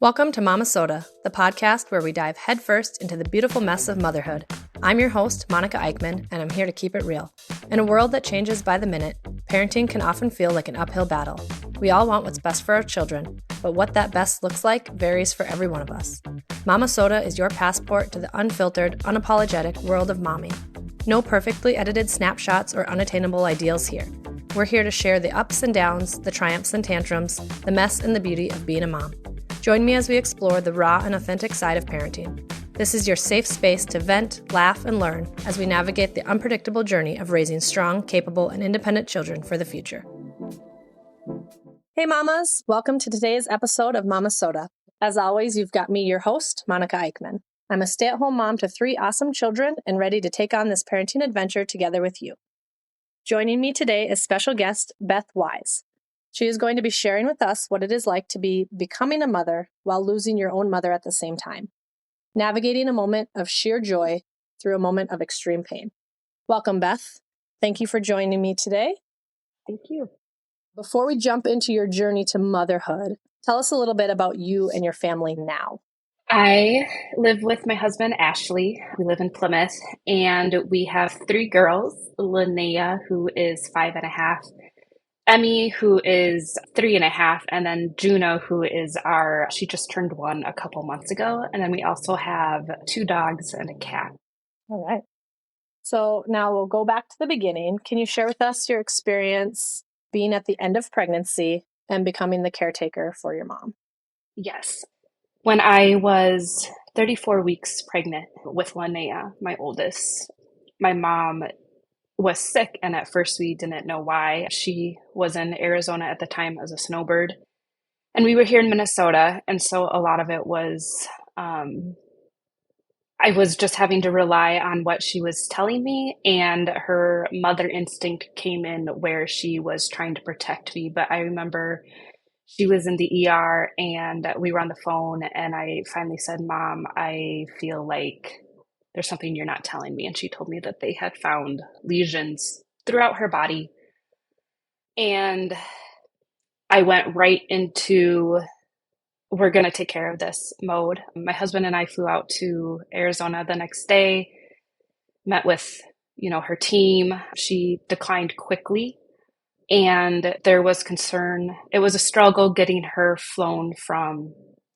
Welcome to Momma-Sota, the podcast where we dive headfirst into the beautiful mess of motherhood. I'm your host, Monica Eichmann, and I'm here to keep it real. In a world that changes by the minute, parenting can often feel like an uphill battle. We all want what's best for our children, but what that best looks like varies for every one of us. Momma-Sota is your passport to the unfiltered, unapologetic world of mommy. No perfectly edited snapshots or unattainable ideals here. We're here to share the ups and downs, the triumphs and tantrums, the mess and the beauty of being a mom. Join me as we explore the raw and authentic side of parenting. This is your safe space to vent, laugh, and learn as we navigate the unpredictable journey of raising strong, capable, and independent children for the future. Hey mamas, welcome to today's episode of Momma-Sota. As always, you've got me, your host, Monica Eichmann. I'm a stay-at-home mom to 3 awesome children and ready to take on this parenting adventure together with you. Joining me today is special guest Beth Wise. She is going to be sharing with us what it is like to be becoming a mother while losing your own mother at the same time, navigating a moment of sheer joy through a moment of extreme pain. Welcome, Beth. Thank you for joining me today. Thank you. Before we jump into your journey to motherhood, tell us a little bit about you and your family now. I live with my husband, Ashley. We live in Plymouth, and we have 3 girls, Linnea, who is 5.5, Emmy, who is 3.5, and then Juno, who is she just turned 1 a couple months ago. And then we also have 2 dogs and a cat. All right. So now we'll go back to the beginning. Can you share with us your experience being at the end of pregnancy and becoming the caretaker for your mom? Yes. When I was 34 weeks pregnant with Linnea, my oldest, my mom was sick, and at first we didn't know why. She was in Arizona at the time as a snowbird, and we were here in Minnesota, and so a lot of it was I was just having to rely on what she was telling me, and her mother instinct came in where she was trying to protect me. But I remember she was in the ER and we were on the phone, and I finally said, "Mom, I feel like there's something you're not telling me." And she told me that they had found lesions throughout her body. And I went right into, we're going to take care of this mode. My husband and I flew out to Arizona the next day, met with, her team. She declined quickly, and there was concern. It was a struggle getting her flown from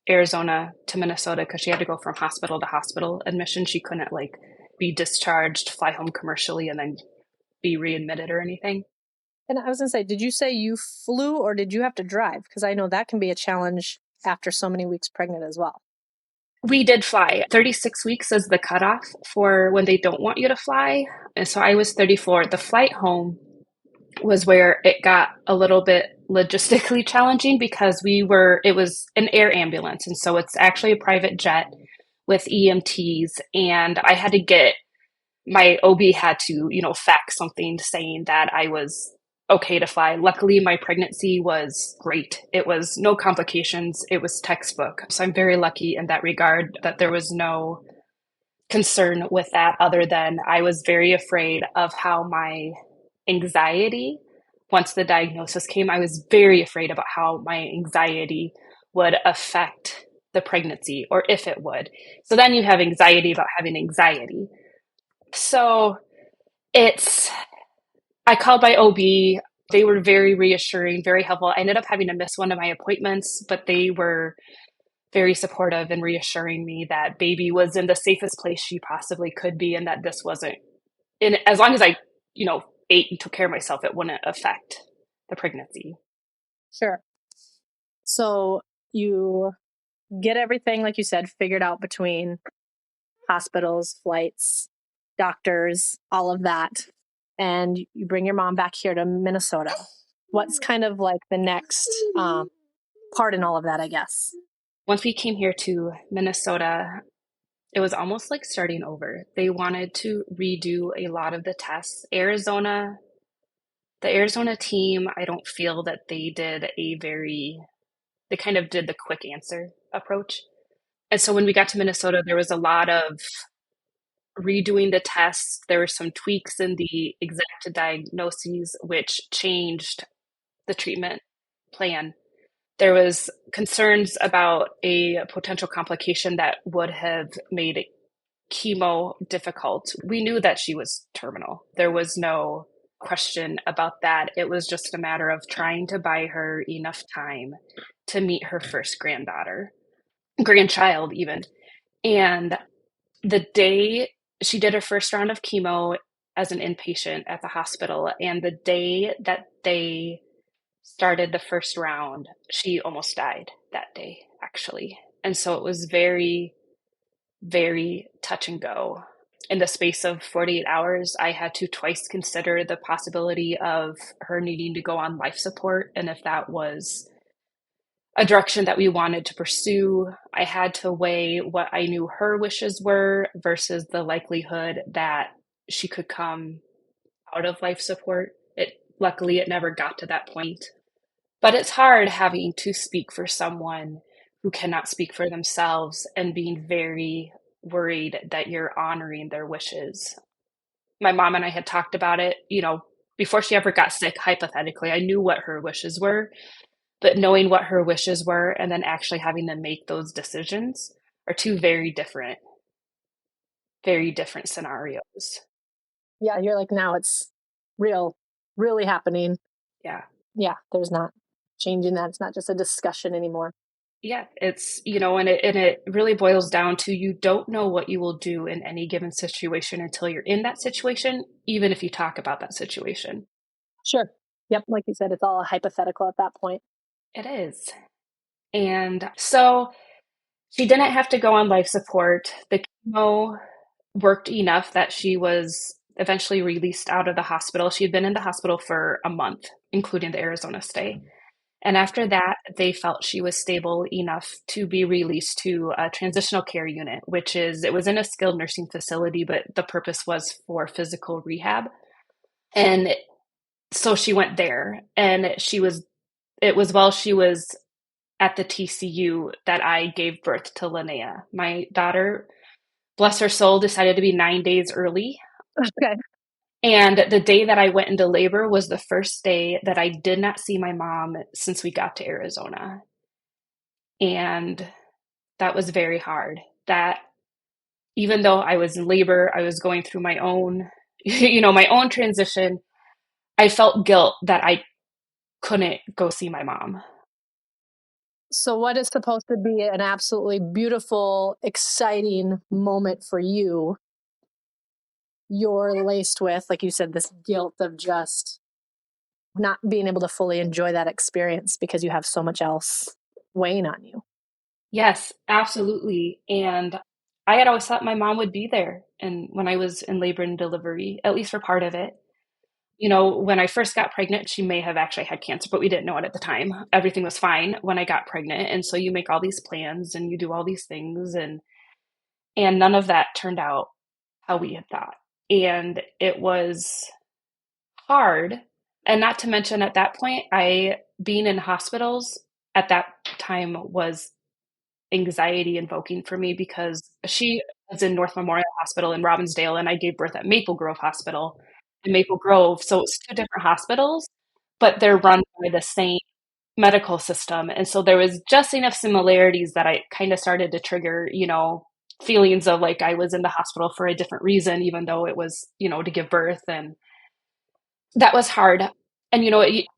Arizona to Minnesota because she had to go from hospital to hospital admission. She couldn't be discharged, fly home commercially, and then be readmitted or anything. And I was going to say, did you say you flew or did you have to drive? Because I know that can be a challenge after so many weeks pregnant as well. We did fly. 36 weeks is the cutoff for when they don't want you to fly. And so I was 34. The flight home was where it got a little bit logistically challenging because it was an air ambulance. And so it's actually a private jet with EMTs. And I had to my OB had to, fax something saying that I was okay to fly. Luckily, my pregnancy was great. It was no complications. It was textbook. So I'm very lucky in that regard that there was no concern with that, other than I was very afraid of how my anxiety, once the diagnosis came, I was very afraid about how my anxiety would affect the pregnancy, or if it would. So then you have anxiety about having anxiety. So I called my OB. They were very reassuring, very helpful. I ended up having to miss one of my appointments, but they were very supportive and reassuring me that baby was in the safest place she possibly could be, and that this wasn't, as long as I, ate and took care of myself, it wouldn't affect the pregnancy. Sure. So you get everything, like you said, figured out between hospitals, flights, doctors, all of that. And you bring your mom back here to Minnesota. What's kind of like the next part in all of that, I guess? Once we came here to Minnesota, it was almost like starting over. They wanted to redo a lot of the tests. The Arizona team, I don't feel that they kind of did the quick answer approach. And so when we got to Minnesota, there was a lot of redoing the tests. There were some tweaks in the exact diagnoses, which changed the treatment plan. There was concerns about a potential complication that would have made chemo difficult. We knew that she was terminal. There was no question about that. It was just a matter of trying to buy her enough time to meet her first grandchild even. And the day she did her first round of chemo as an inpatient at the hospital, and the day that they started the first round, she almost died that day, actually. And so it was very, very touch and go. In the space of 48 hours, I had to twice consider the possibility of her needing to go on life support. And if that was a direction that we wanted to pursue, I had to weigh what I knew her wishes were versus the likelihood that she could come out of life support. Luckily, it never got to that point. But it's hard having to speak for someone who cannot speak for themselves and being very worried that you're honoring their wishes. My mom and I had talked about it, before she ever got sick, hypothetically. I knew what her wishes were, but knowing what her wishes were and then actually having to make those decisions are two very different scenarios. Yeah, you're like, now it's real, really happening. Yeah. Yeah, there's not changing that. It's not just a discussion anymore. Yeah, it's, and it really boils down to you don't know what you will do in any given situation until you're in that situation, even if you talk about that situation. Sure. Yep. Like you said, it's all a hypothetical at that point. It is. And so she didn't have to go on life support. The chemo worked enough that she was eventually released out of the hospital. She had been in the hospital for a month, including the Arizona stay. And after that, they felt she was stable enough to be released to a transitional care unit, it was in a skilled nursing facility, but the purpose was for physical rehab. And so she went there, and it was while she was at the TCU that I gave birth to Linnea. My daughter, bless her soul, decided to be 9 days early. Okay. And the day that I went into labor was the first day that I did not see my mom since we got to Arizona. And that was very hard. That even though I was in labor, I was going through my own, my own transition, I felt guilt that I couldn't go see my mom. So what is supposed to be an absolutely beautiful, exciting moment for you, you're laced with, like you said, this guilt of just not being able to fully enjoy that experience because you have so much else weighing on you. Yes, absolutely. And I had always thought my mom would be there. And when I was in labor and delivery, at least for part of it, when I first got pregnant, she may have actually had cancer, but we didn't know it at the time. Everything was fine when I got pregnant. And so you make all these plans and you do all these things, and none of that turned out how we had thought. And it was hard. And not to mention at that point, being in hospitals at that time was anxiety invoking for me because she was in North Memorial Hospital in Robbinsdale, and I gave birth at Maple Grove Hospital in Maple Grove. So it's two different hospitals, but they're run by the same medical system. And so there was just enough similarities that I kind of started to trigger, feelings of like I was in the hospital for a different reason, even though it was, to give birth. And that was hard. And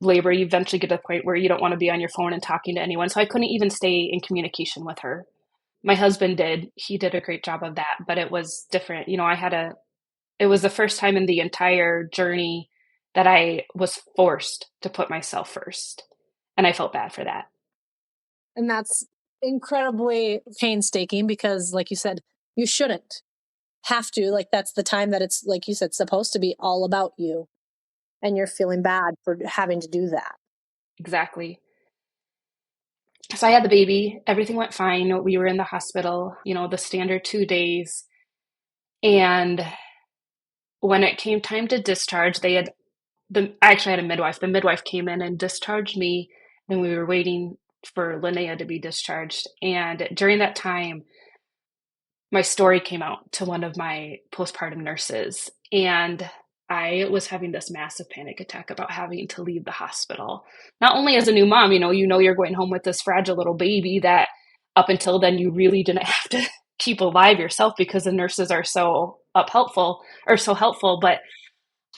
labor, you eventually get to the point where you don't want to be on your phone and talking to anyone. So I couldn't even stay in communication with her. My husband did. He did a great job of that, but it was different. It was the first time in the entire journey that I was forced to put myself first. And I felt bad for that. And that's incredibly painstaking because, like you said, you shouldn't have to. Like, that's the time that it's, like you said, supposed to be all about you. And you're feeling bad for having to do that. Exactly. So I had the baby. Everything went fine. We were in the hospital, the standard 2 days. And when it came time to discharge, I actually had a midwife. The midwife came in and discharged me, and we were waiting for Linnea to be discharged. And during that time, my story came out to one of my postpartum nurses, and I was having this massive panic attack about having to leave the hospital. Not only as a new mom, you're going home with this fragile little baby that up until then you really didn't have to keep alive yourself because the nurses are so helpful or so helpful. But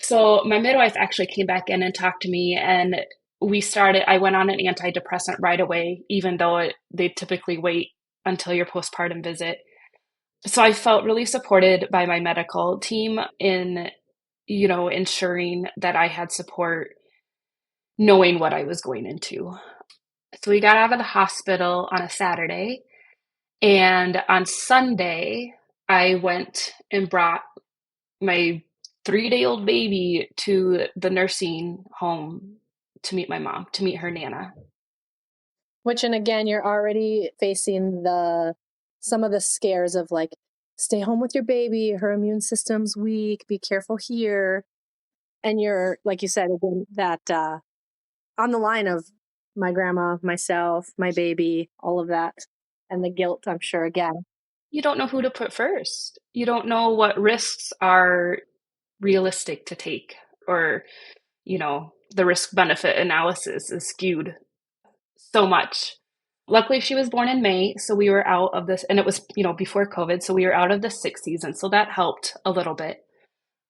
so my midwife actually came back in and talked to me, and I went on an antidepressant right away, even though they typically wait until your postpartum visit. So I felt really supported by my medical team in, ensuring that I had support, knowing what I was going into. So we got out of the hospital on a Saturday, and on Sunday, I went and brought my 3-day-old baby to the nursing home to meet my mom, to meet her Nana. Which, and again, you're already facing some of the scares of like, stay home with your baby, her immune system's weak, be careful here. And you're, like you said, again, that on the line of my grandma, myself, my baby, all of that. And the guilt, I'm sure, again. You don't know who to put first. You don't know what risks are realistic to take, or, the risk benefit analysis is skewed so much. Luckily, she was born in May, so we were out of this, and it was, before COVID, so we were out of the sick season, so that helped a little bit.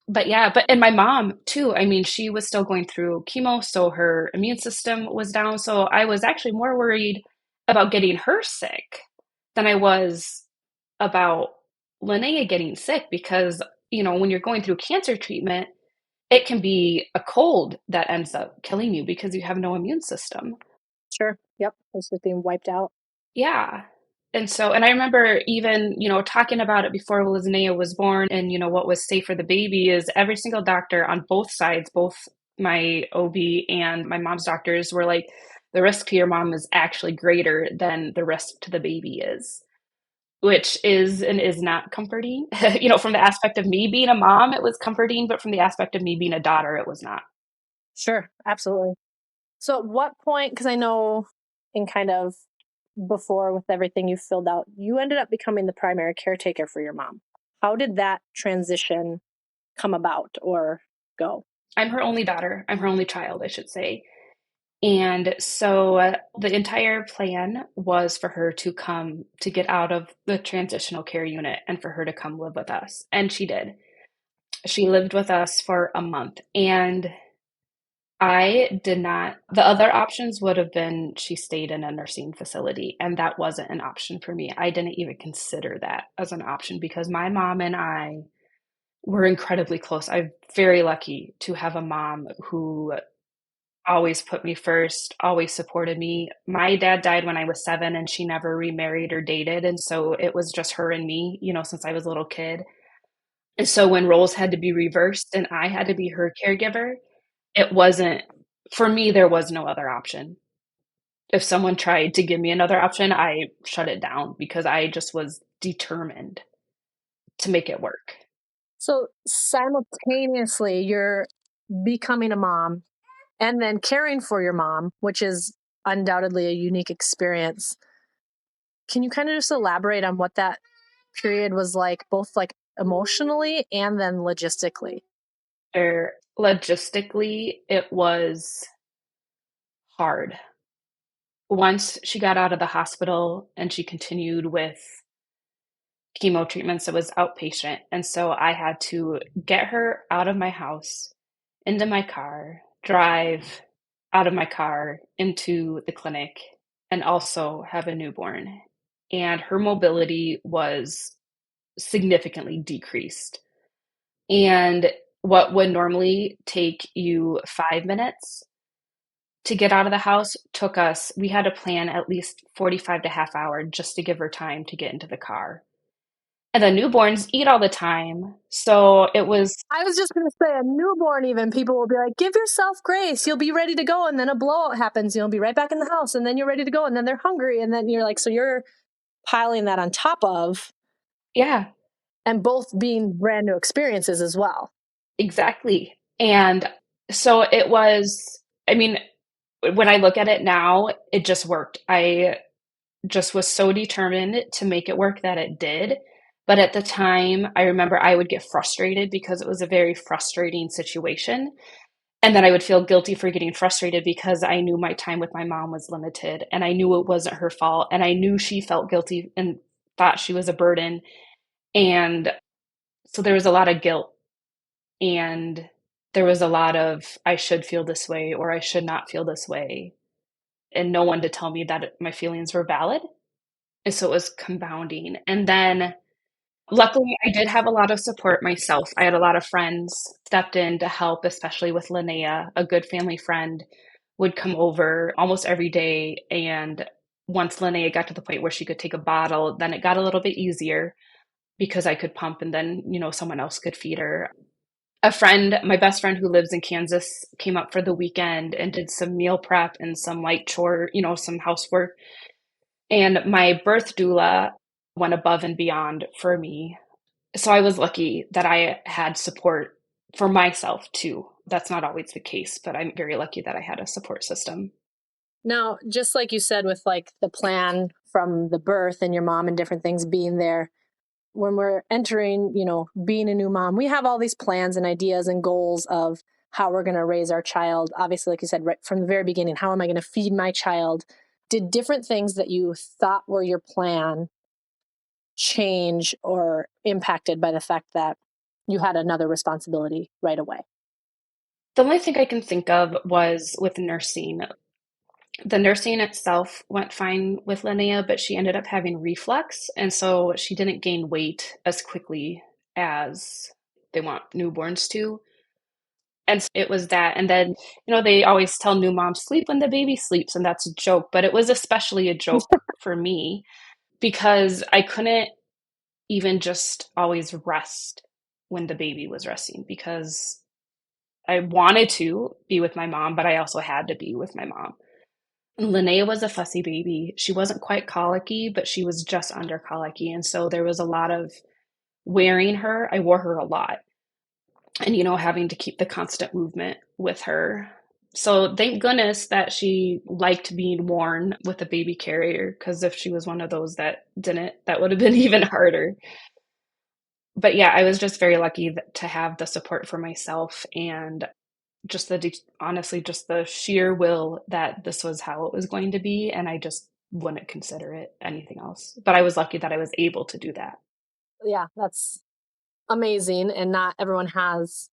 But yeah, and my mom too, I mean, she was still going through chemo, so her immune system was down. So I was actually more worried about getting her sick than I was about Linnea getting sick, because, when you're going through cancer treatment, it can be a cold that ends up killing you because you have no immune system. Sure. Yep. It's just being wiped out. Yeah. And I remember even, talking about it before Linnea was born, and, what was safe for the baby is every single doctor on both sides, both my OB and my mom's doctors, were like, the risk to your mom is actually greater than the risk to the baby is, which is and is not comforting. From the aspect of me being a mom, it was comforting, but from the aspect of me being a daughter, it was not. Sure. Absolutely. So at what point, because I know in kind of before with everything you filled out, you ended up becoming the primary caretaker for your mom. How did that transition come about or go? I'm her only daughter. I'm her only child, I should say. And so the entire plan was for her to get out of the transitional care unit and for her to come live with us. And she did. She lived with us for a month. And I did not, the other options would have been she stayed in a nursing facility. And that wasn't an option for me. I didn't even consider that as an option because my mom and I were incredibly close. I'm very lucky to have a mom who always put me first, always supported me. My dad died when I was 7, and she never remarried or dated. And so it was just her and me, since I was a little kid. And so when roles had to be reversed and I had to be her caregiver, it wasn't, for me, there was no other option. If someone tried to give me another option, I shut it down because I just was determined to make it work. So simultaneously, you're becoming a mom and then caring for your mom, which is undoubtedly a unique experience. Can you kind of just elaborate on what that period was like, both like emotionally and then logistically? Or logistically, it was hard. Once she got out of the hospital and she continued with chemo treatments, it was outpatient. And so I had to get her out of my house, into my car, drive out of my car into the clinic, and also have a newborn. And her mobility was significantly decreased. And what would normally take you 5 minutes to get out of the house we had to plan at least 45 to half hour just to give her time to get into the car. And the newborns eat all the time. So it was. I was just going to say, a newborn, even people will be like, give yourself grace. You'll be ready to go. And then a blowout happens. You'll be right back in the house. And then you're ready to go. And then they're hungry. And then you're like, so you're piling that on top of. Yeah. And both being brand new experiences as well. Exactly. And so it was, I mean, when I look at it now, it just worked. I just was so determined to make it work that it did. But at the time, I remember I would get frustrated because it was a very frustrating situation. And then I would feel guilty for getting frustrated because I knew my time with my mom was limited and I knew it wasn't her fault. And I knew she felt guilty and thought she was a burden. And so there was a lot of guilt and there was a lot of, I should feel this way or I should not feel this way. And no one to tell me that my feelings were valid. And so it was compounding. And then luckily, I did have a lot of support myself. I had a lot of friends stepped in to help, especially with Linnea, a good family friend would come over almost every day. And once Linnea got to the point where she could take a bottle, then it got a little bit easier because I could pump and then, someone else could feed her. A friend, my best friend who lives in Kansas, came up for the weekend and did some meal prep and some light chore, some housework. And my birth doula went above and beyond for me. So I was lucky that I had support for myself too. That's not always the case, but I'm very lucky that I had a support system. Now, just like you said, with like the plan from the birth and your mom and different things being there, when we're entering, being a new mom, we have all these plans and ideas and goals of how we're going to raise our child. Obviously, like you said, right from the very beginning, how am I going to feed my child? Did different things that you thought were your plan change or impacted by the fact that you had another responsibility right away? The only thing I can think of was with nursing. The nursing itself went fine with Linnea, but she ended up having reflux. And so she didn't gain weight as quickly as they want newborns to. And so it was that. And then, they always tell new moms sleep when the baby sleeps, and that's a joke. But it was especially a joke for me because I couldn't even just always rest when the baby was resting because I wanted to be with my mom, but I also had to be with my mom. Linnea was a fussy baby. She wasn't quite colicky, but she was just under colicky. And so there was a lot of wearing her. I wore her a lot. And, having to keep the constant movement with her. So thank goodness that she liked being worn with a baby carrier, because if she was one of those that didn't, that would have been even harder. But yeah, I was just very lucky to have the support for myself and just honestly, just the sheer will that this was how it was going to be. And I just wouldn't consider it anything else. But I was lucky that I was able to do that. Yeah, that's amazing. And not everyone has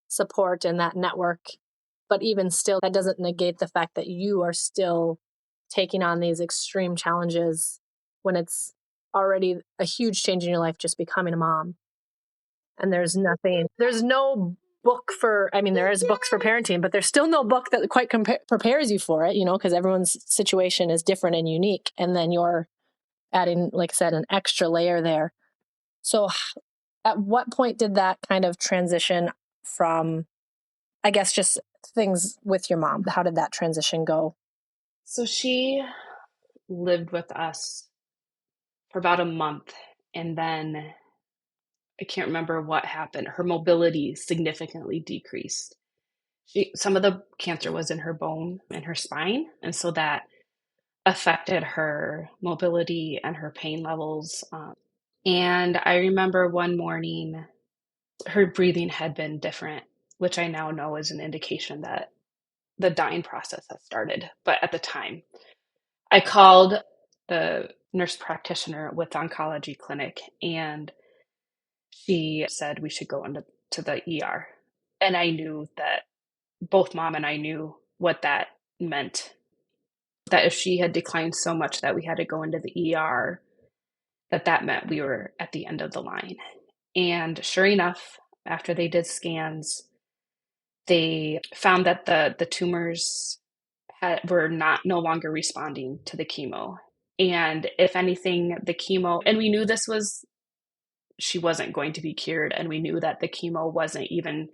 support and that network. But even still, that doesn't negate the fact that you are still taking on these extreme challenges when it's already a huge change in your life, just becoming a mom. And there's no book for, I mean, there is books for parenting, but there's still no book that quite prepares you for it, because everyone's situation is different and unique. And then you're adding, like I said, an extra layer there. So at what point did that kind of transition from, I guess, just things with your mom? How did that transition go? So she lived with us for about a month. And then I can't remember what happened. Her mobility significantly decreased. Some of the cancer was in her bone and her spine. And so that affected her mobility and her pain levels. And I remember one morning her breathing had been different, which I now know is an indication that the dying process has started. But at the time, I called the nurse practitioner with the oncology clinic, and she said we should go into the ER. And I knew that both mom and I knew what that meant. That if she had declined so much that we had to go into the ER, that meant we were at the end of the line. And sure enough, after they did scans, they found that the tumors were no longer responding to the chemo. And if anything, the chemo, and we knew she wasn't going to be cured, and we knew that the chemo wasn't even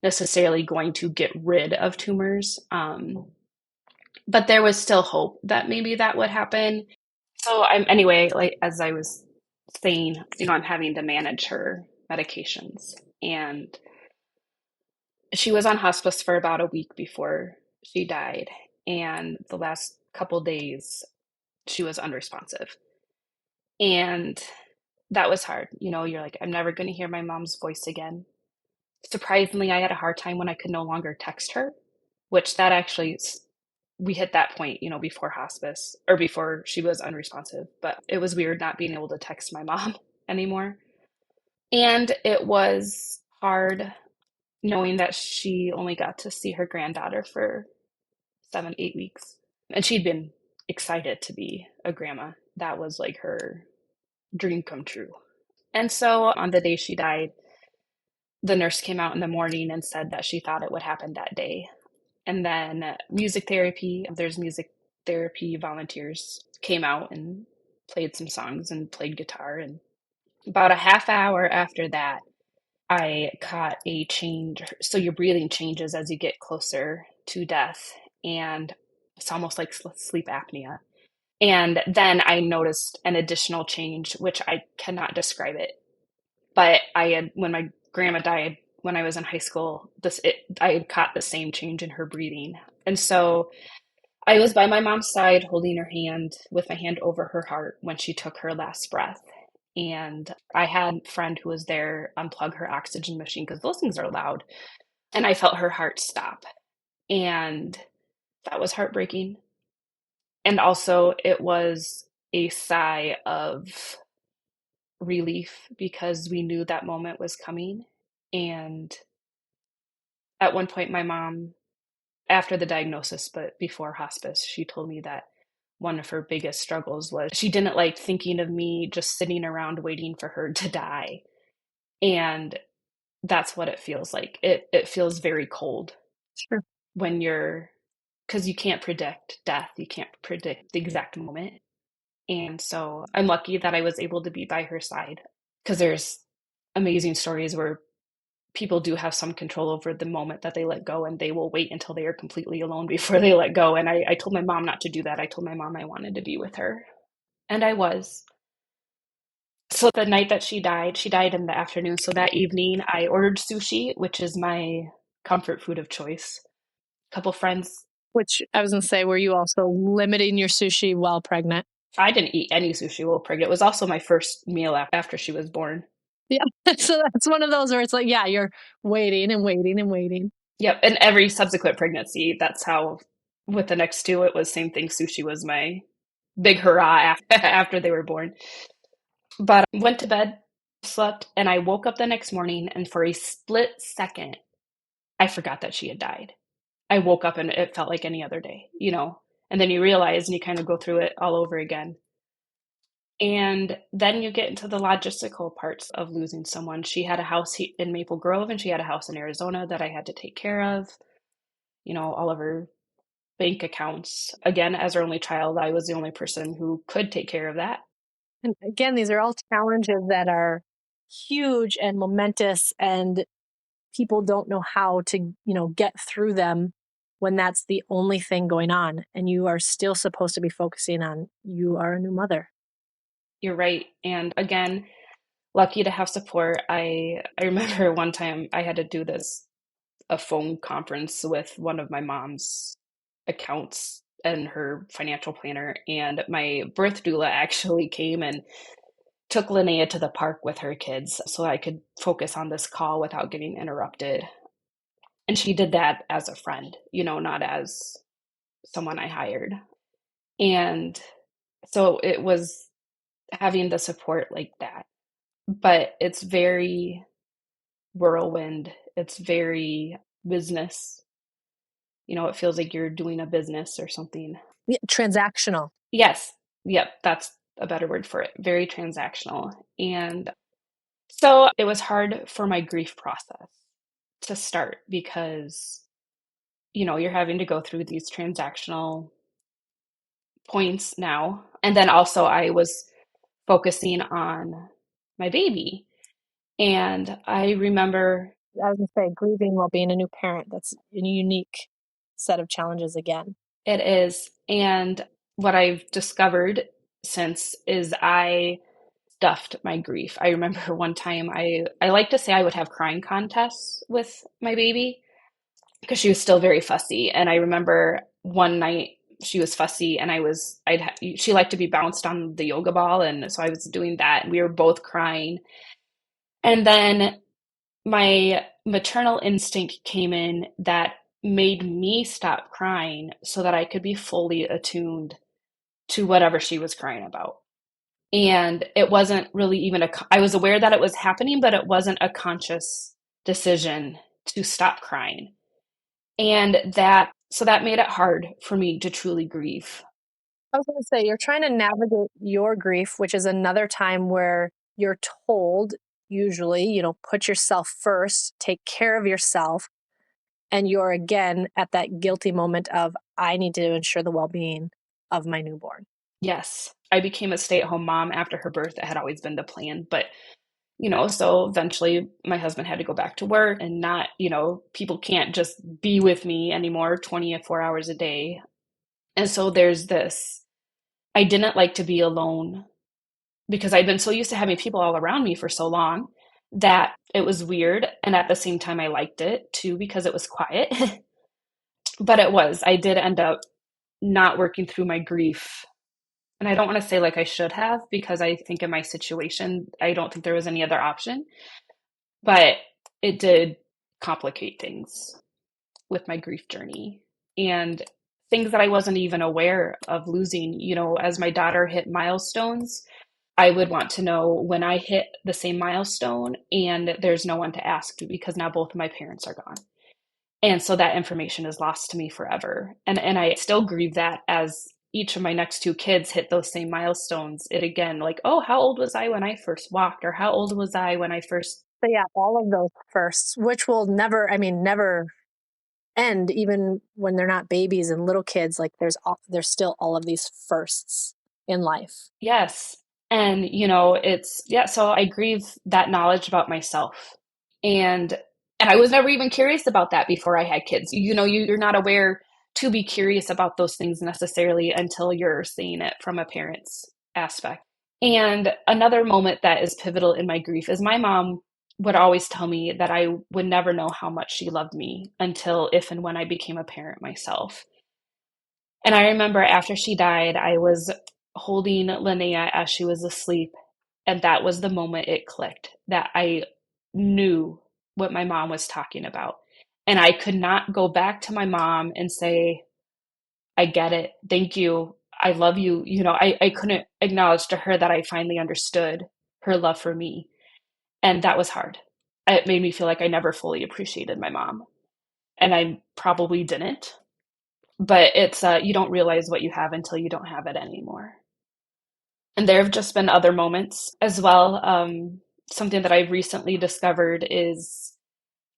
necessarily going to get rid of tumors. But there was still hope that maybe that would happen. So anyway, like as I was saying, I'm having to manage her medications, and she was on hospice for about a week before she died. And the last couple days, she was unresponsive. And that was hard. You're like, I'm never going to hear my mom's voice again. Surprisingly, I had a hard time when I could no longer text her, which that actually, we hit that point, before hospice or before she was unresponsive. But it was weird not being able to text my mom anymore. And it was hard knowing that she only got to see her granddaughter for 7, 8 weeks. And she'd been excited to be a grandma. That was like her dream come true. And so on the day she died, the nurse came out in the morning and said that she thought it would happen that day. And then there's music therapy volunteers came out and played some songs and played guitar. And about a half hour after that, I caught a change. So your breathing changes as you get closer to death, and it's almost like sleep apnea. And then I noticed an additional change, which I cannot describe it. But when my grandma died when I was in high school, I had caught the same change in her breathing. And so I was by my mom's side holding her hand with my hand over her heart when she took her last breath. And I had a friend who was there unplug her oxygen machine because those things are loud. And I felt her heart stop. And that was heartbreaking. And also, it was a sigh of relief because we knew that moment was coming. And at one point, my mom, after the diagnosis, but before hospice, she told me that one of her biggest struggles was she didn't like thinking of me just sitting around waiting for her to die. And that's what it feels like. It feels very cold. Sure. When because you can't predict death, you can't predict the exact moment. And so I'm lucky that I was able to be by her side, because there's amazing stories where people do have some control over the moment that they let go, and they will wait until they are completely alone before they let go. And I told my mom not to do that. I told my mom I wanted to be with her, and I was. So the night that she died in the afternoon. So that evening I ordered sushi, which is my comfort food of choice. A couple friends. Which I was going to say, were you also limiting your sushi while pregnant? I didn't eat any sushi while pregnant. It was also my first meal after she was born. Yeah. So that's one of those where it's like, yeah, you're waiting and waiting and waiting. Yep. And every subsequent pregnancy, that's how, with the next two, it was same thing. Sushi was my big hurrah after they were born. But I went to bed, slept, and I woke up the next morning, and for a split second, I forgot that she had died. I woke up and it felt like any other day, and then you realize and you kind of go through it all over again. And then you get into the logistical parts of losing someone. She had a house in Maple Grove and she had a house in Arizona that I had to take care of, all of her bank accounts. Again, as her only child, I was the only person who could take care of that. And again, these are all challenges that are huge and momentous, and people don't know how to, get through them when that's the only thing going on. And you are still supposed to be focusing on, you are a new mother. You're right. And again, lucky to have support. I remember one time I had to do a phone conference with one of my mom's accounts and her financial planner, and my birth doula actually came and took Linnea to the park with her kids so I could focus on this call without getting interrupted. And she did that as a friend, not as someone I hired. And so it was having the support like that. But it's very whirlwind. It's very business. It feels like you're doing a business or something. Yeah, transactional. Yes. Yep. That's a better word for it. Very transactional. And so it was hard for my grief process to start because, you're having to go through these transactional points now. And then also I was focusing on my baby. And I remember, I was going to say, grieving while being a new parent. That's a unique set of challenges again. it is. And what I've discovered since is I stuffed my grief. I remember one time I like to say I would have crying contests with my baby because she was still very fussy. And I remember one night she was fussy, and she liked to be bounced on the yoga ball. And so I was doing that, and we were both crying. And then my maternal instinct came in that made me stop crying so that I could be fully attuned to whatever she was crying about. And it wasn't really even I was aware that it was happening, but it wasn't a conscious decision to stop crying. And so that made it hard for me to truly grieve. I was going to say, you're trying to navigate your grief, which is another time where you're told, usually, put yourself first, take care of yourself. And you're again at that guilty moment of, I need to ensure the well-being of my newborn. Yes, I became a stay-at-home mom after her birth. That had always been the plan. But, so eventually my husband had to go back to work, and not, people can't just be with me anymore 24 hours a day. And so there's this, I didn't like to be alone because I'd been so used to having people all around me for so long that it was weird. And at the same time, I liked it too because it was quiet. But I did end up not working through my grief. And I don't want to say like I should have, because I think in my situation, I don't think there was any other option. But it did complicate things with my grief journey, and things that I wasn't even aware of losing. As my daughter hit milestones, I would want to know when I hit the same milestone, and there's no one to ask to because now both of my parents are gone. And so that information is lost to me forever. And I still grieve that as each of my next two kids hit those same milestones. It again, like, oh, how old was I when I first walked? Or how old was I when I first. But yeah, all of those firsts, which will never end, even when they're not babies and little kids. Like there's still all of these firsts in life. Yes. And, so I grieve that knowledge about myself. And I was never even curious about that before I had kids. You're not aware to be curious about those things necessarily until you're seeing it from a parent's aspect. And another moment that is pivotal in my grief is my mom would always tell me that I would never know how much she loved me until if and when I became a parent myself. And I remember after she died, I was holding Linnea as she was asleep. And that was the moment it clicked that I knew what my mom was talking about. And I could not go back to my mom and say, I get it. Thank you. I love you. I couldn't acknowledge to her that I finally understood her love for me. And that was hard. It made me feel like I never fully appreciated my mom. And I probably didn't. But it's, you don't realize what you have until you don't have it anymore. And there have just been other moments as well. Something that I've recently discovered is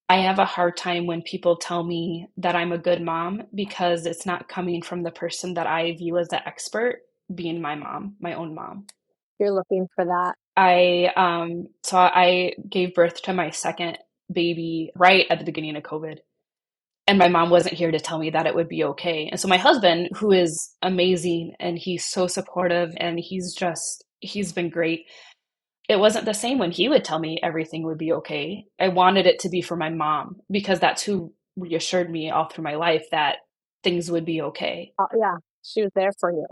I have a hard time when people tell me that I'm a good mom because it's not coming from the person that I view as the expert, being my mom, my own mom. You're looking for that. So I gave birth to my second baby right at the beginning of COVID. And my mom wasn't here to tell me that it would be okay. And so my husband, who is amazing and he's so supportive and he's been great. It wasn't the same when he would tell me everything would be okay. I wanted it to be for my mom because that's who reassured me all through my life that things would be okay. Yeah, she was there for you.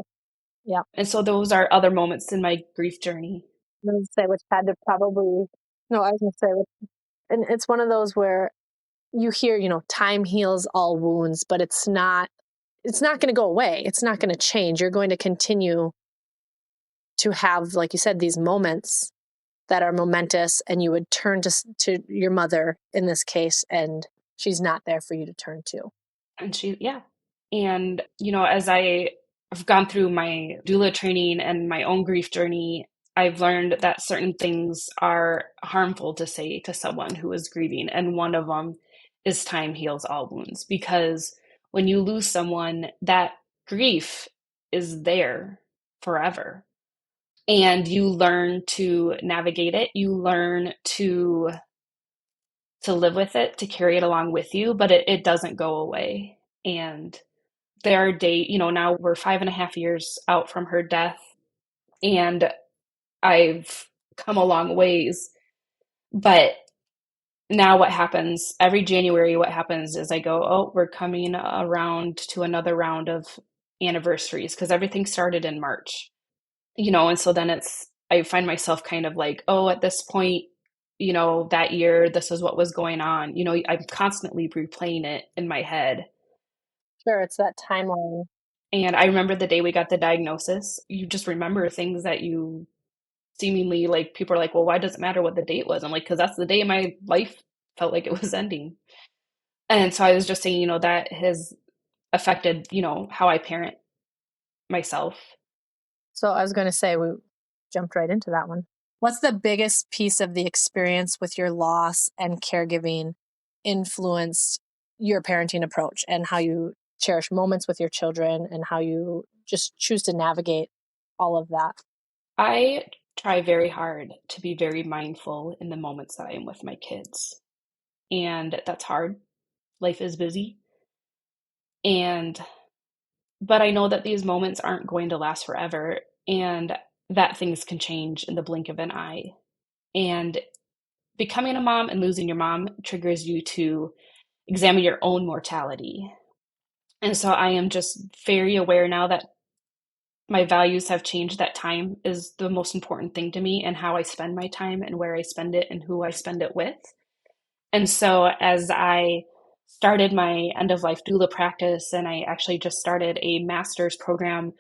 Yeah. And so those are other moments in my grief journey. I was going to say, which had to probably, no, I was going to say, and it's one of those where you hear, time heals all wounds, but it's not going to go away. It's not going to change. You're going to continue to have, like you said, these moments that are momentous, and you would turn to your mother in this case, and she's not there for you to turn to. And yeah. And, as I've gone through my doula training and my own grief journey, I've learned that certain things are harmful to say to someone who is grieving. And one of them is time heals all wounds, because when you lose someone, that grief is there forever. And you learn to navigate it. You learn to live with it, to carry it along with you, but it doesn't go away. And there are days, now we're 5.5 years out from her death, and I've come a long ways. But now what happens every January, what happens is I go, oh, we're coming around to another round of anniversaries because everything started in March, and so then I find myself kind of like, oh, at this point, that year, this is what was going on. I'm constantly replaying it in my head. Sure, it's that timeline. And I remember the day we got the diagnosis, you just remember things that you seemingly like people are like, well, why does it matter what the date was? I'm like, because that's the day my life felt like it was ending. And so I was just saying, that has affected, how I parent myself. So I was going to say, we jumped right into that one. What's the biggest piece of the experience with your loss and caregiving influenced your parenting approach and how you cherish moments with your children and how you just choose to navigate all of that? I try very hard to be very mindful in the moments that I am with my kids. And that's hard. Life is busy. And but I know that these moments aren't going to last forever and that things can change in the blink of an eye. And becoming a mom and losing your mom triggers you to examine your own mortality. And so I am just very aware now that my values have changed, that time is the most important thing to me, and how I spend my time and where I spend it and who I spend it with. And so as I started my end of life doula practice and I actually just started a master's program,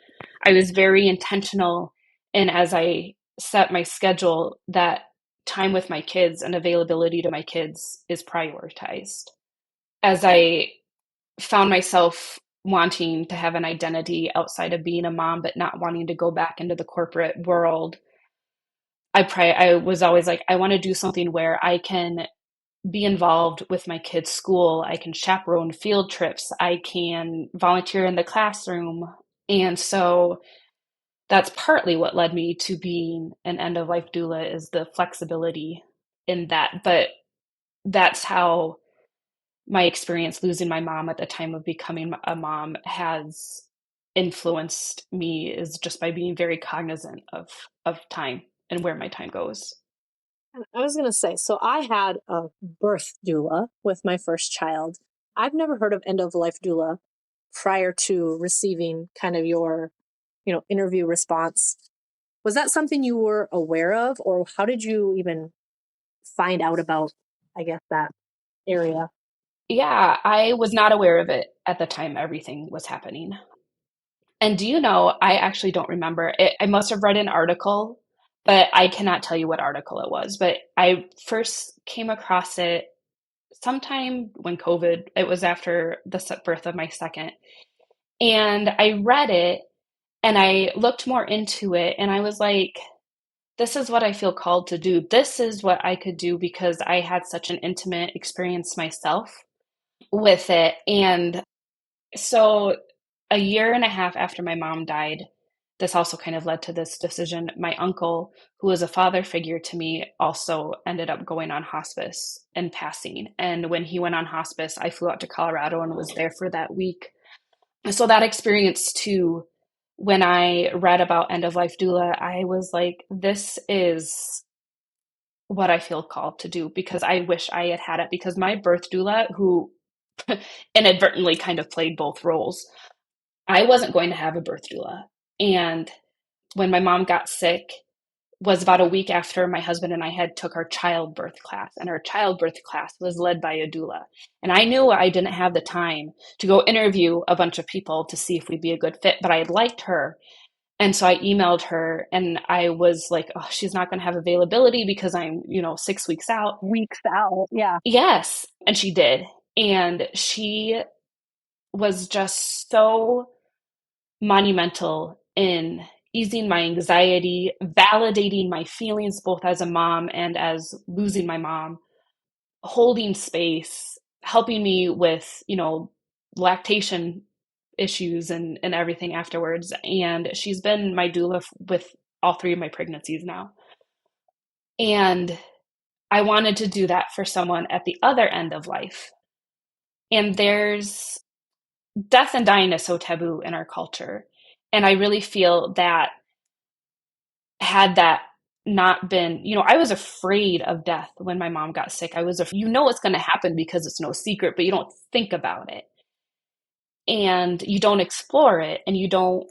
I was very intentional. And as I set my schedule, that time with my kids and availability to my kids is prioritized. As I found myself wanting to have an identity outside of being a mom, but not wanting to go back into the corporate world, I was always like, I want to do something where I can be involved with my kids' school. I can chaperone field trips. I can volunteer in the classroom. And so that's partly what led me to being an end of life doula, is the flexibility in that. But that's how my experience losing my mom at the time of becoming a mom has influenced me, is just by being very cognizant of time and where my time goes. I was going to say, so I had a birth doula with my first child. I've never heard of end of life doula prior to receiving kind of your, interview response. Was that something you were aware of, or how did you even find out about, I guess, that area? Yeah, I was not aware of it at the time everything was happening. And do you know, I actually don't remember it. I must have read an article, but I cannot tell you what article it was. But I first came across it sometime when COVID, it was after the birth of my second. And I read it and I looked more into it and I was like, this is what I feel called to do. This is what I could do because I had such an intimate experience myself with it. And so a year and a half after my mom died, this also kind of led to this decision. My uncle, who was a father figure to me, also ended up going on hospice and passing. And when he went on hospice, I flew out to Colorado and was there for that week. So that experience too, when I read about end of life doula, I was like, this is what I feel called to do, because I wish I had had it, because my birth doula, who inadvertently kind of played both roles, I wasn't going to have a birth doula. And when my mom got sick was about a week after my husband and I had took our childbirth class, and our childbirth class was led by a doula. And I knew I didn't have the time to go interview a bunch of people to see if we'd be a good fit, but I liked her. And so I emailed her and I was like, oh, she's not going to have availability because I'm, 6 weeks out. Weeks out, yeah. Yes. And she did. And she was just so monumental in easing my anxiety, validating my feelings, both as a mom and as losing my mom, holding space, helping me with, lactation issues and everything afterwards. And she's been my doula with all three of my pregnancies now. And I wanted to do that for someone at the other end of life. And there's death and dying is so taboo in our culture. And I really feel that had that not been, I was afraid of death when my mom got sick. I was, it's going to happen because it's no secret, but you don't think about it. and you don't explore it, and you don't,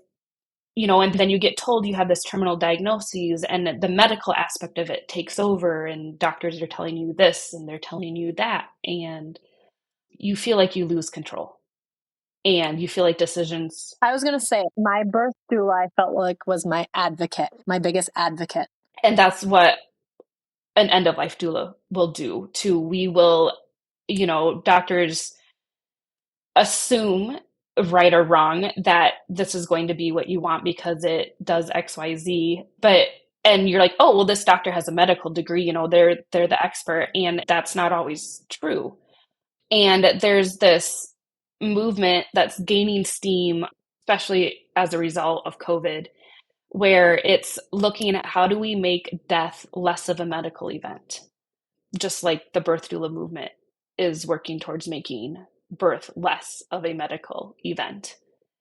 and then you get told you have this terminal diagnosis, and the medical aspect of it takes over, and doctors are telling you this and they're telling you that, and you feel like you lose control, and you feel like decisions. I was going to say, my birth doula, I felt like was my advocate, my biggest advocate. And that's what an end of life doula will do too. We will, doctors assume, right or wrong, that this is going to be what you want because it does XYZ. And you're like, oh, well, this doctor has a medical degree, they're the expert. And that's not always true. And there's this movement that's gaining steam, especially as a result of COVID, where it's looking at how do we make death less of a medical event, just like the birth doula movement is working towards making birth less of a medical event.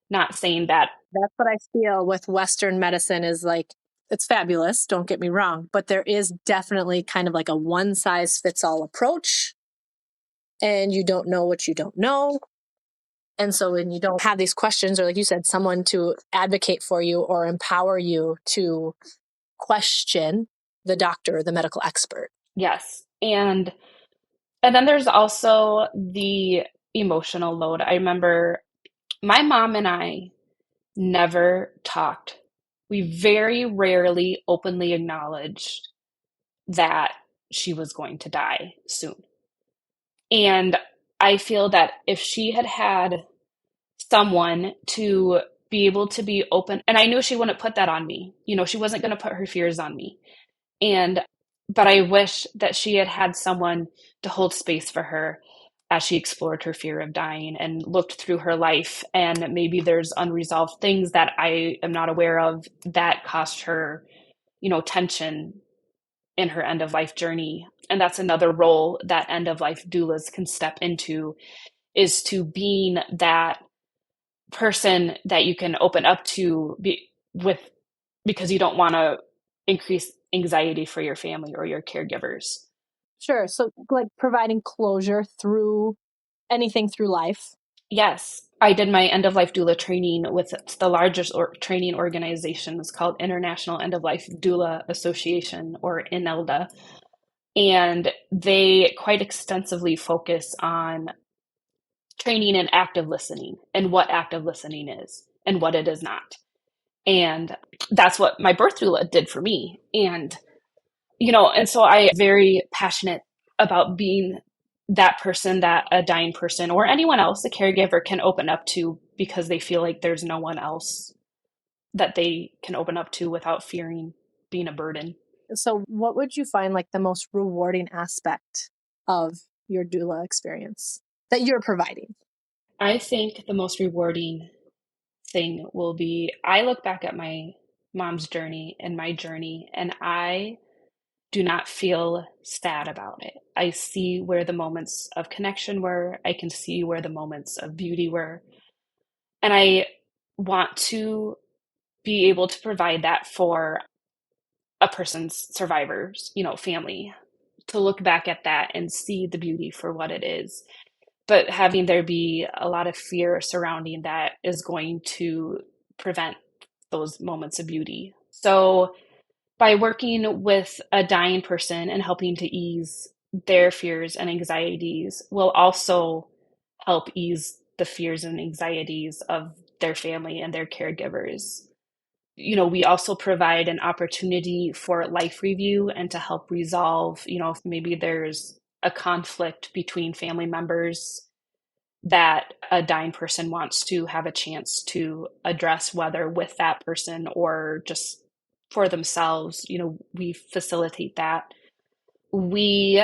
Not saying that. That's what I feel with Western medicine is like, it's fabulous, don't get me wrong, but there is definitely kind of like a one size fits all approach, and you don't know what you don't know. And so when you don't have these questions, or like you said, someone to advocate for you or empower you to question the doctor, the medical expert. Yes. And then there's also the emotional load. I remember my mom and I never talked. We very rarely openly acknowledged that she was going to die soon. And I feel that if she had had someone to be able to be open, and I knew she wouldn't put that on me, she wasn't going to put her fears on me. But I wish that she had had someone to hold space for her as she explored her fear of dying and looked through her life. And maybe there's unresolved things that I am not aware of that cost her, tension in her end of life journey. And that's another role that end of life doulas can step into, is to being that person that you can open up to because you don't want to increase anxiety for your family or your caregivers. Sure. So like providing closure through anything through life. Yes. I did my end of life doula training with the largest training organization. It's called International End of Life Doula Association, or INELDA. And they quite extensively focus on training in active listening and what active listening is and what it is not. And that's what my birth doula did for me. And so I am very passionate about being that person that a dying person or anyone else, a caregiver, can open up to, because they feel like there's no one else that they can open up to without fearing being a burden. So what would you find like the most rewarding aspect of your doula experience that you're providing? I think the most rewarding thing will be, I look back at my mom's journey and my journey, and I do not feel sad about it. I see where the moments of connection were. I can see where the moments of beauty were. And I want to be able to provide that for a person's survivors, family, to look back at that and see the beauty for what it is. But having there be a lot of fear surrounding that is going to prevent those moments of beauty. So by working with a dying person and helping to ease their fears and anxieties will also help ease the fears and anxieties of their family and their caregivers. We also provide an opportunity for life review and to help resolve, if maybe there's a conflict between family members that a dying person wants to have a chance to address, whether with that person or just for themselves. We facilitate that. We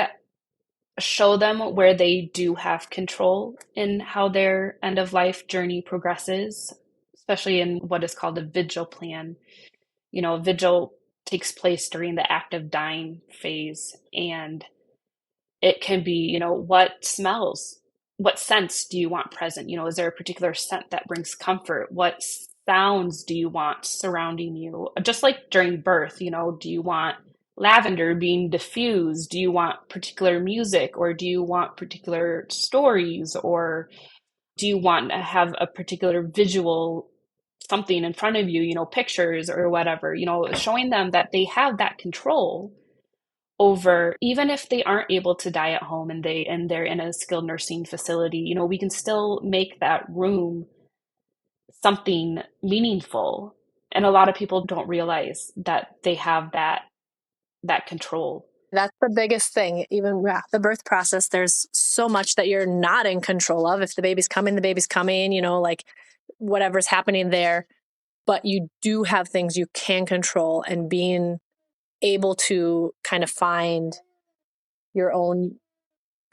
show them where they do have control in how their end of life journey progresses, especially in what is called a vigil plan. Vigil takes place during the active dying phase, and it can be, what smells, what scents do you want present? Is there a particular scent that brings comfort? What sounds do you want surrounding you? Just like during birth, do you want lavender being diffused? Do you want particular music, or do you want particular stories or Do you want to have a particular visual something in front of you, pictures or whatever, showing them that they have that control over, even if they aren't able to die at home and they're in a skilled nursing facility, we can still make that room something meaningful. And a lot of people don't realize that they have that control. That's the biggest thing. Even the birth process, there's so much that you're not in control of. If the baby's coming, like whatever's happening there. But you do have things you can control, and being able to kind of find your own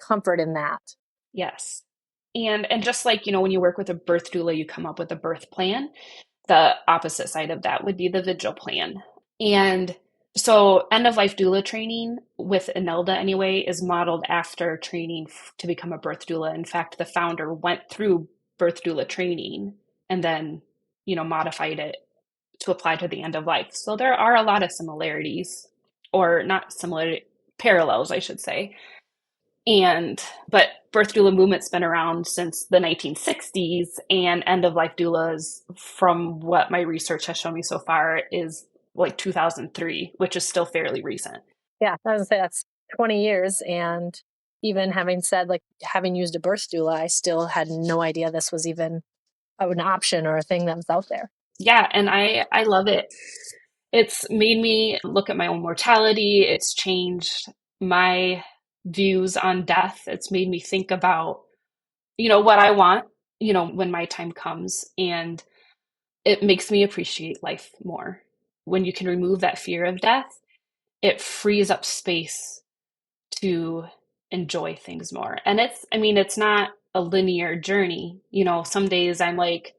comfort in that. Yes. And just like, when you work with a birth doula, you come up with a birth plan. The opposite side of that would be the vigil plan. And so end of life doula training with Inelda anyway is modeled after training to become a birth doula. In fact, the founder went through birth doula training and then, modified it to apply to the end of life. So there are a lot of similarities, or not similar, parallels, I should say. But birth doula movement's been around since the 1960s, and end of life doulas, from what my research has shown me so far, is like 2003, which is still fairly recent. Yeah, I was gonna say that's 20 years. And even having said, like, having used a birth doula, I still had no idea this was even an option or a thing that was out there. Yeah, and I love it. It's made me look at my own mortality. It's changed my views on death. It's made me think about, what I want, when my time comes. And it makes me appreciate life more. When you can remove that fear of death, it frees up space to enjoy things more. And it's not a linear journey. Some days I'm like,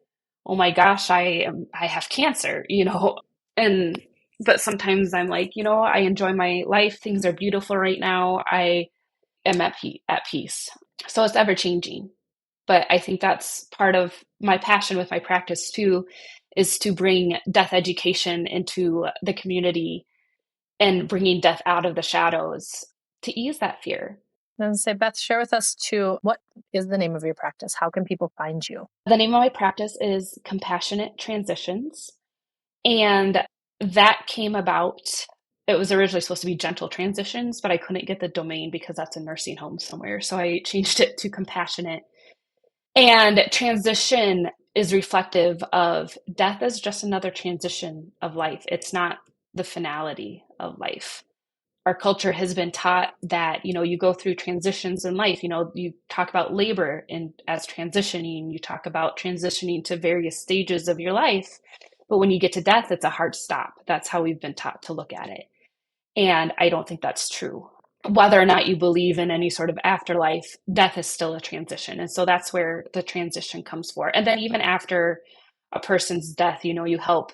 oh my gosh, I have cancer, but sometimes I'm like, I enjoy my life. Things are beautiful right now. I am at peace. So it's ever changing. But I think that's part of my passion with my practice too, is to bring death education into the community and bringing death out of the shadows to ease that fear. And say, Beth, share with us too, what is the name of your practice? How can people find you? The name of my practice is Compassionate Transitions. And that came about, it was originally supposed to be Gentle Transitions, but I couldn't get the domain because that's a nursing home somewhere. So I changed it to Compassionate. And transition is reflective of death as just another transition of life. It's not the finality of life. Our culture has been taught that, you go through transitions in life. You talk about labor as transitioning, you talk about transitioning to various stages of your life. But when you get to death, it's a hard stop. That's how we've been taught to look at it. And I don't think that's true. Whether or not you believe in any sort of afterlife, death is still a transition. And so that's where the transition comes for. And then even after a person's death, you help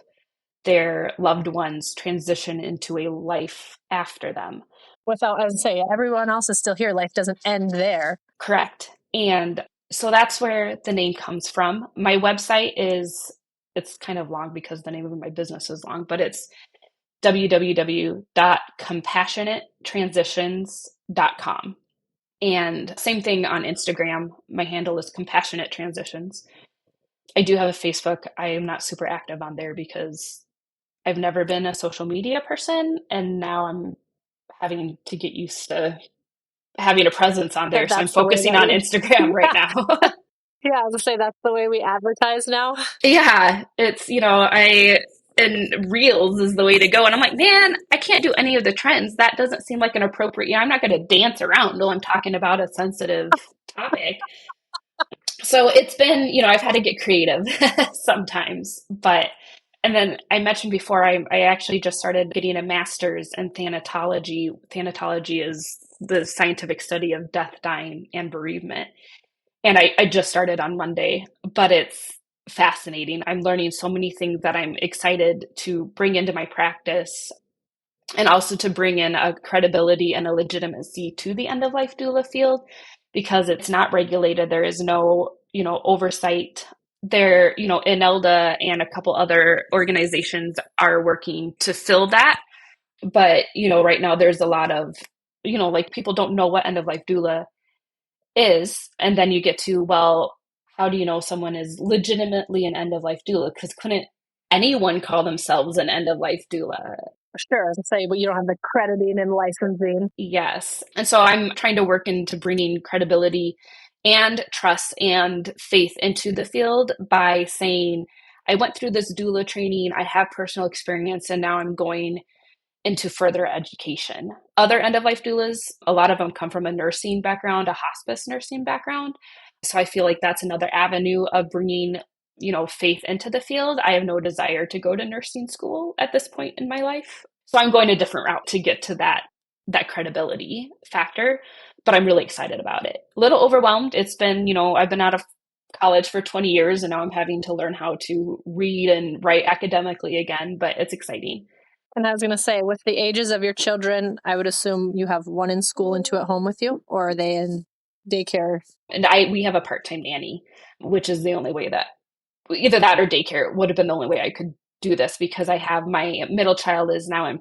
their loved ones transition into a life after them. I would say, everyone else is still here. Life doesn't end there. Correct. And so that's where the name comes from. My website it's kind of long because the name of my business is long, but it's www.compassionatetransitions.com. And same thing on Instagram. My handle is Compassionate Transitions. I do have a Facebook. I am not super active on there because I've never been a social media person, and now I'm having to get used to having a presence on there. So I'm focusing on Instagram right now. Yeah, I was gonna say, that's the way we advertise now. Yeah, it's, and Reels is the way to go. And I'm like, man, I can't do any of the trends. That doesn't seem like an appropriate, I'm not going to dance around while I'm talking about a sensitive topic. So it's been, I've had to get creative sometimes, and then I mentioned before, I actually just started getting a master's in thanatology. Thanatology is the scientific study of death, dying, and bereavement. And I just started on Monday, but it's fascinating. I'm learning so many things that I'm excited to bring into my practice, and also to bring in a credibility and a legitimacy to the end of life doula field, because it's not regulated. There is no, oversight there. Inelda and a couple other organizations are working to fill that. But, right now there's a lot of, like, people don't know what end of life doula is. And then you get to, well, how do you know someone is legitimately an end-of-life doula? Because couldn't anyone call themselves an end-of-life doula? Sure. Say, but you don't have the crediting and licensing. Yes. And so I'm trying to work into bringing credibility and trust and faith into the field by saying, I went through this doula training, I have personal experience, and now I'm going into further education. Other end-of-life doulas, a lot of them come from a nursing background, a hospice nursing background. So I feel like that's another avenue of bringing, faith into the field. I have no desire to go to nursing school at this point in my life. So I'm going a different route to get to that credibility factor, but I'm really excited about it. A little overwhelmed. It's been, I've been out of college for 20 years and now I'm having to learn how to read and write academically again, but it's exciting. And I was going to say, with the ages of your children, I would assume you have one in school and two at home with you, or are they in daycare? And we have a part-time nanny, which is the only way that either that or daycare would have been the only way I could do this, because I have my middle child is now in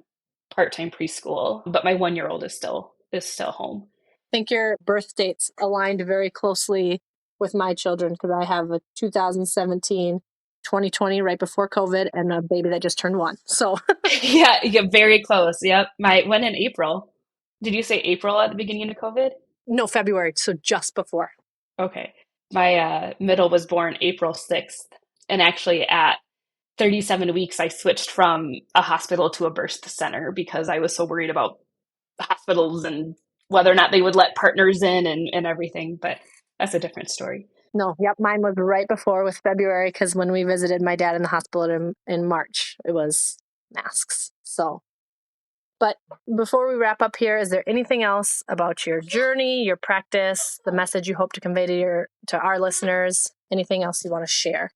part-time preschool, but my 1-year-old is still home. I think your birth dates aligned very closely with my children, because I have a 2017, 2020 right before COVID, and a baby that just turned 1. So yeah, very close. Yep. When in April? Did you say April at the beginning of COVID? No, February. So just before. Okay. My middle was born April 6th. And actually at 37 weeks, I switched from a hospital to a birth center because I was so worried about hospitals and whether or not they would let partners in and everything. But that's a different story. No, yep. Mine was right before, with February, because when we visited my dad in the hospital in March, it was masks. So, but before we wrap up here, is there anything else about your journey, your practice, the message you hope to convey to our listeners? Anything else you want to share?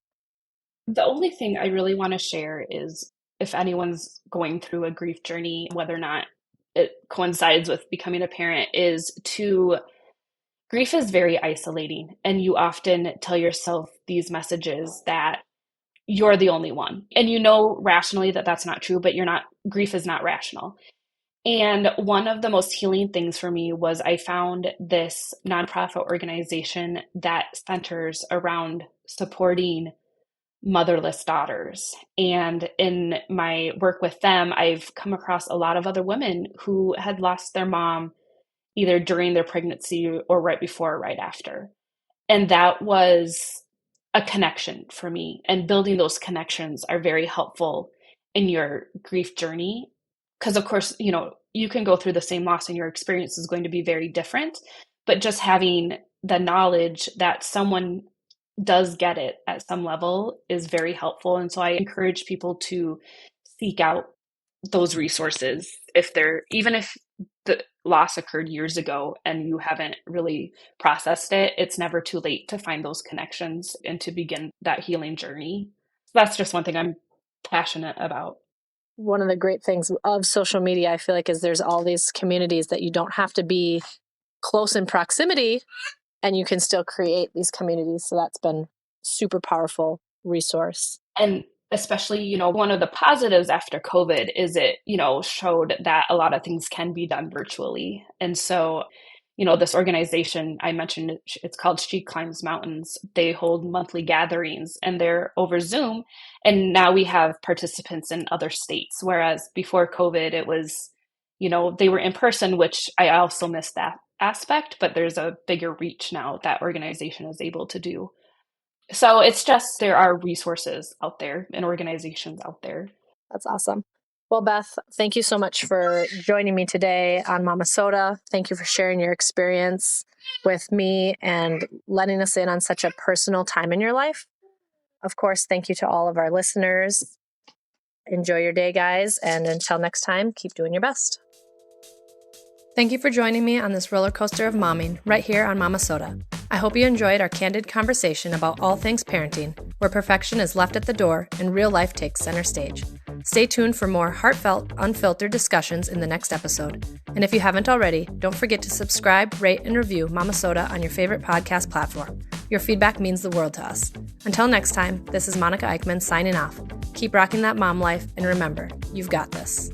The only thing I really want to share is, if anyone's going through a grief journey, whether or not it coincides with becoming a parent, is to grief is very isolating, and you often tell yourself these messages that you're the only one. And you know rationally that that's not true, but grief is not rational. And one of the most healing things for me was I found this nonprofit organization that centers around supporting motherless daughters. And in my work with them, I've come across a lot of other women who had lost their mom either during their pregnancy or right before or right after. And that was a connection for me. And building those connections are very helpful in your grief journey. Because of course, you can go through the same loss and your experience is going to be very different. But just having the knowledge that someone does get it at some level is very helpful. And so I encourage people to seek out those resources even if the loss occurred years ago and you haven't really processed it, it's never too late to find those connections and to begin that healing journey. So that's just one thing I'm passionate about. One of the great things of social media, I feel like, is there's all these communities that you don't have to be close in proximity, and you can still create these communities. So that's been super powerful resource. And especially, one of the positives after COVID is it, showed that a lot of things can be done virtually. And so, this organization I mentioned, it's called She Climbs Mountains. They hold monthly gatherings and they're over Zoom. And now we have participants in other states. Whereas before COVID, it was, they were in person, which I also missed that aspect, but there's a bigger reach now that organization is able to do. So it's just, there are resources out there and organizations out there. That's awesome. Well, Beth, thank you so much for joining me today on Momma-Sota. Thank you for sharing your experience with me and letting us in on such a personal time in your life. Of course, thank you to all of our listeners. Enjoy your day, guys. And until next time, keep doing your best. Thank you for joining me on this roller coaster of momming right here on Momma-Sota. I hope you enjoyed our candid conversation about all things parenting, where perfection is left at the door and real life takes center stage. Stay tuned for more heartfelt, unfiltered discussions in the next episode. And if you haven't already, don't forget to subscribe, rate, and review Momma-Sota on your favorite podcast platform. Your feedback means the world to us. Until next time, this is Monica Eichmann signing off. Keep rocking that mom life, and remember, you've got this.